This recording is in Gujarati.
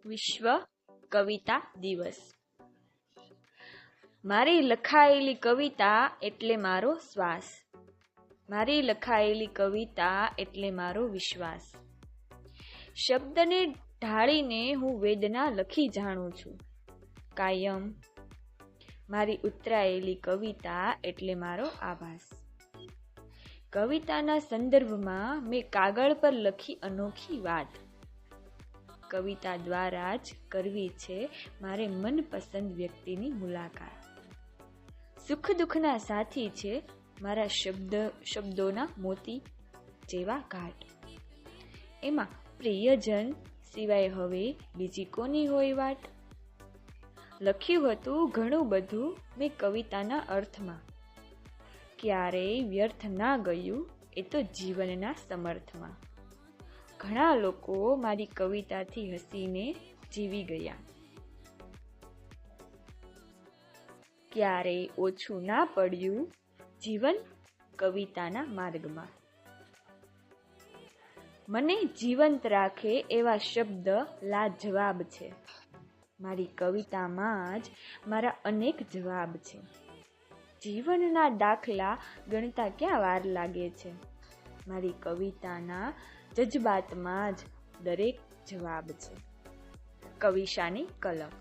વિશ્વ કવિતા દિવસ. મારી લખાયેલી કવિતા એટલે મારો શ્વાસ, મારી લખાયેલી કવિતા એટલે મારો વિશ્વાસ. શબ્દને ઢાળીને હું વેદના લખી જાણું છું કાયમ. મારી ઉતરાયેલી કવિતા એટલે મારો આભાસ. કવિતાના સંદર્ભમાં મેં કાગળ પર લખી અનોખી વાત. કવિતા દ્વારા જ કરવી છે મારે મનપસંદ વ્યક્તિની મુલાકાત. સુખ દુઃખના સાથી છે મારા શબ્દોના મોતી જેવા ઘાટ. એમાં પ્રિયજન સિવાય હવે બીજી કોની હોય વાટ. લખ્યું હતું ઘણું બધું મેં કવિતાના અર્થમાં, ક્યારેય વ્યર્થ ના ગયું એ તો જીવનના સમર્થમાં. ઘણા લોકો મારી કવિતાથી હસીને જીવી ગયા, ક્યારેય ઓછું ના પડ્યું જીવન કવિતાના માર્ગમાં. મને જીવંત રાખે એવા શબ્દ લાજવાબ છે. મારી કવિતામાં જ મારા અનેક જવાબ છે. જીવનના દાખલા ગણતા ક્યાં વાર લાગે છે. મારી કવિતાના જજબાતમાં જ દરેક જવાબ છે. કવિશાની કલમ.